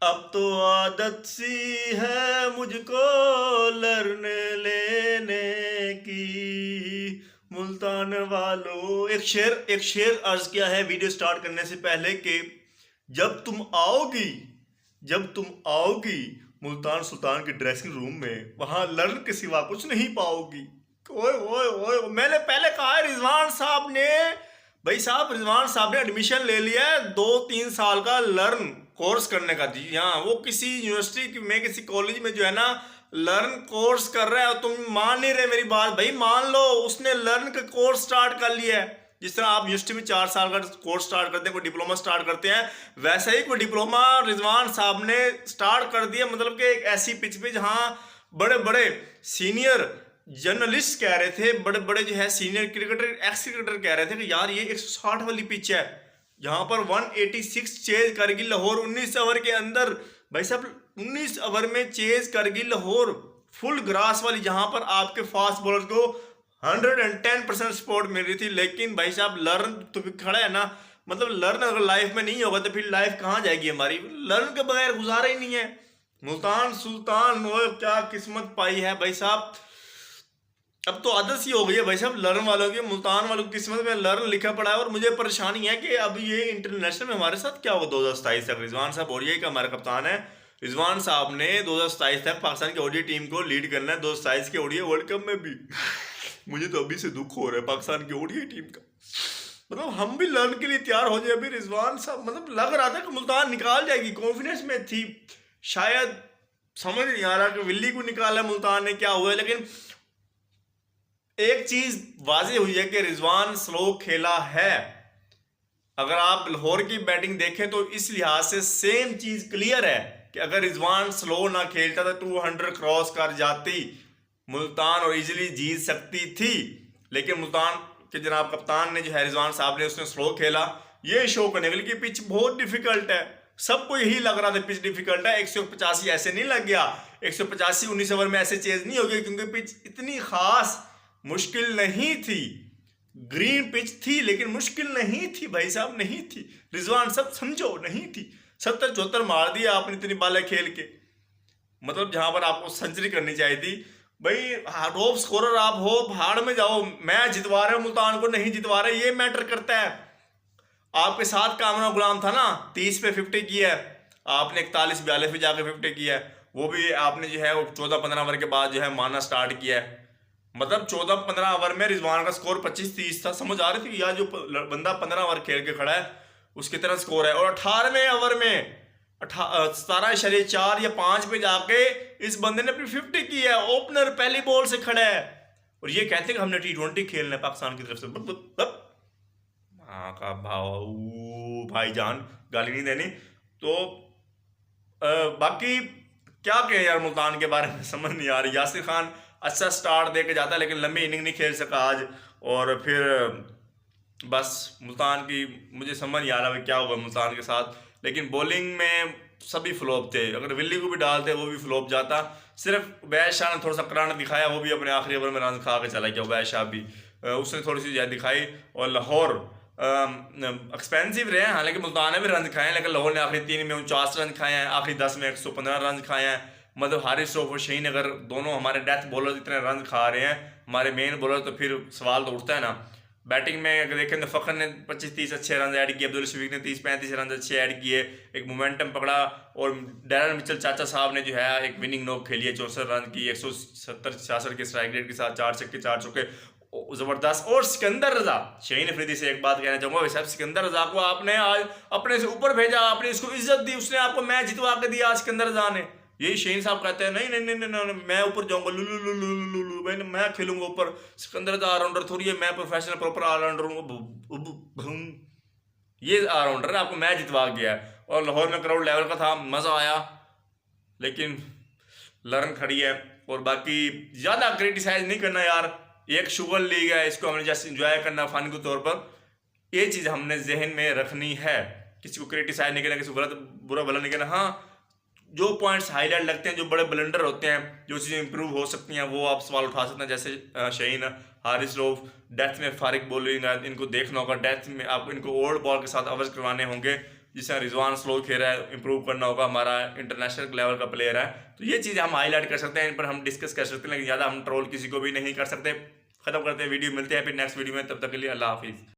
अब तो आदत सी है मुझको लर्न लेने की। मुल्तान वालों, एक शेर अर्ज किया है वीडियो स्टार्ट करने से पहले कि जब तुम आओगी जब तुम आओगी मुल्तान सुल्तान के ड्रेसिंग रूम में, वहां लर्न के सिवा कुछ नहीं पाओगी। ओए ओए ओए, मैंने पहले कहा है रिजवान साहब ने, भाई साहब रिजवान साहब ने एडमिशन ले लिया है 2-3 साल का लर्न कोर्स करने का। जी हाँ, वो किसी यूनिवर्सिटी में किसी कॉलेज में जो है ना लर्न कोर्स कर रहा है। तुम मान नहीं रहे मेरी बात, भाई मान लो उसने लर्न का कोर्स स्टार्ट कर लिया है। जिस तरह आप यूनिवर्सिटी में 4 साल का कोर्स स्टार्ट करते हैं, कोई डिप्लोमा स्टार्ट करते हैं, वैसे ही कोई डिप्लोमा रिजवान साहब ने स्टार्ट कर दिया। मतलब कि एक ऐसी पिच पे जहाँ बड़े बड़े सीनियर जर्नलिस्ट कह रहे थे, बड़े बड़े जो है सीनियर क्रिकेटर, एक्स क्रिकेटर कह रहे थे कि यार ये 160 वाली पिच है, यहाँ पर 186 चेज करेगी लाहौर 19 ओवर के अंदर। भाई साहब 19 ओवर में चेज करेगी लाहौर, फुल ग्रास वाली, जहां पर आपके फास्ट बॉलर को 110% सपोर्ट मिल रही थी। लेकिन भाई साहब लर्न तो भी खड़ा है ना, मतलब लर्न अगर लाइफ में नहीं होगा तो फिर लाइफ कहाँ जाएगी हमारी। लर्न के बगैर गुजारा ही नहीं है। मुल्तान सुल्तान वो क्या किस्मत पाई है भाई साहब। अब तो आदत सी हो गई है भाई साहब लर्न वालों की, मुल्तान वालों की किस्मत में लर्न लिखा पड़ा है। और मुझे परेशानी है कि अब ये इंटरनेशनल में हमारे साथ क्या होगा 2027 तक। रिजवान साहब ओडीआई का हमारा कप्तान है, रिजवान साहब ने 2027 तक पाकिस्तान की ओडीआई टीम को लीड करना है 2027 के ओडीआई वर्ल्ड कप में भी। मुझे तो अभी से दुख हो रहा है पाकिस्तान की ओडीआई टीम का। मतलब हम भी लर्न के लिए तैयार हो जाए। अभी रिजवान साहब मतलब लग रहा था कि मुल्तान निकाल जाएगी, कॉन्फिडेंस में थी, शायद समझ नहीं आ रहा कि विल्ली को निकाला मुल्तान ने, क्या हुआ। लेकिन एक चीज वाज़ेह हुई है कि रिजवान स्लो खेला है। अगर आप लाहौर की बैटिंग देखें तो इस लिहाज से सेम चीज क्लियर है कि अगर रिजवान स्लो ना खेलता तो 200 क्रॉस कर जाती मुल्तान और इजीली जीत सकती थी। लेकिन मुल्तान के जनाब कप्तान ने जो है रिजवान साहब ने उसने स्लो खेला, ये शो करने के लिए कि पिच बहुत डिफिकल्ट है। सबको यही लग रहा था पिच डिफिकल्ट है। 185 ऐसे नहीं लग गया, 185 19 ओवर में ऐसे चेज नहीं हो गई, क्योंकि पिच इतनी खास मुश्किल नहीं थी। ग्रीन पिच थी लेकिन मुश्किल नहीं थी भाई साहब, नहीं थी। रिजवान सब समझो नहीं थी। 70-74 मार दिया आपने इतनी बालें खेल के, मतलब जहां पर आपको सेंचुरी करनी चाहिए थी। भाई टॉप स्कोरर आप हो, भाड़ में जाओ। मैच जितवा रहे हो मुल्तान को, नहीं जितवा रहे, ये मैटर करता है। आपके साथ कामरान गुलाम था ना, 30 पे 50 किया है आपने, 41-42 पे जाकर 50 किया है। वो भी आपने जो है 14-15 ओवर के बाद जो है मारना स्टार्ट किया है। मतलब 14-15 ओवर में रिजवान का स्कोर 25-30 था। समझ आ रही थी यार जो बंदा 15 ओवर खेल के खड़ा है उसकी तरह स्कोर है। और 18वें ओवर में 17.4 या 5 पे जाके इस बंदे ने अपनी 50 की है। ओपनर पहली बॉल से खड़ा है और ये कहते हैं कि हमने T20 खेलना है पाकिस्तान की तरफ से। हाँ का भाईजान गाली नहीं देनी। तो बाकी क्या कहें यार मुल्तान के बारे में, समझ नहीं आ रही। यासिर खान अच्छा स्टार्ट दे के जाता है लेकिन लंबी इनिंग नहीं खेल सका आज। और फिर बस मुल्तान की मुझे समझ नहीं आ रहा क्या हुआ मुल्तान के साथ। लेकिन बॉलिंग में सभी फ्लॉप थे, अगर विल्ली को भी डालते वो भी फ्लॉप जाता। सिर्फ उबैद शाह ने थोड़ा सा कराना दिखाया, वो भी अपने आखिरी ओवर में रन खा के चला गया। उबैद शाह भी उसने थोड़ी सी दिखाई। और लाहौर एक्सपेंसिव रहे हैं, हालांकि मुल्तान ने भी रन खाए हैं, लेकिन लाहौर ने आखिरी 3 में 49 रन खाए हैं, आखिरी 10 में 115 रन खाए हैं। मतलब हारिस रऊफ और शहीन अगर दोनों हमारे डेथ बॉलर इतने रन खा रहे हैं, हमारे मेन बॉलर, तो फिर सवाल तो उठता है ना। बैटिंग में अगर देखें तो फ़खर ने 25-30 अच्छे रन ऐड किए, अब्दुल शफीक ने 30-35 रन अच्छे ऐड किए, एक मोमेंटम पकड़ा। और डैरन मिचेल चाचा साहब ने जो है एक विनिंग नॉक खेली है 64 रन की, 170-66 के स्ट्राइक रेट के साथ, 4 छक्के 4 चौके, जबरदस्त। और सिकंदर रजा, शहीन अफरीदी से एक बात कहना चाहूंगा, साहब सिकंदर रजा को आपने आज अपने से ऊपर भेजा, आपने इसको इज्जत दी, उसने आपको मैच जितवा के दिया सिकंदर रजा ने। यही शहीन साहब कहते हैं नहीं नहीं नहीं नहीं, नहीं मैं ऊपर जाऊंगा, लुलु लुलु लुलु मैं खेलूंगा ऊपर। सिकंदर रजा ऑलराउंडर थोड़ी है, मैं प्रोफेशनल प्रॉपर ऑलराउंडर हूँ। ये ऑलराउंडर आपको मैच जितवा गया है। और लाहौर में क्राउड लेवल का था, मजा आया, लेकिन लर्न खड़ी है। और बाकी ज्यादा क्रिटिसाइज नहीं करना यार, एक शुगर लीग है, इसको हमने जैसे इंजॉय करना फन के तौर पर, ये चीज़ हमने जहन में रखनी है। किसी को क्रिटिसाइज नहीं करना, किसी को गलत बुरा भला नहीं करना। हाँ, जो पॉइंट्स हाईलाइट लगते हैं, जो बड़े ब्लंडर होते हैं, जो चीज़ें इंप्रूव हो सकती हैं, वो आप सवाल उठा सकते हैं। जैसे शहीन, हारिस रऊफ, डेथ में फारिक बॉलिंग, इनको देखना होगा। डेथ में आप इनको ओल्ड बॉल के साथ अवर्स करवाने होंगे, जिससे रिजवान स्लो खेल रहा है, इंप्रूव करना होगा, हमारा इंटरनेशनल लेवल का प्लेयर है। तो ये चीज़ें हम हाईलाइट कर सकते हैं, इन पर हम डिस्कस कर सकते हैं, लेकिन ज़्यादा हम ट्रोल किसी को भी नहीं कर सकते। खत्म करते हैं वीडियो, मिलते हैं फिर नेक्स्ट वीडियो में, तब तक के लिए अल्लाह हाफिज़।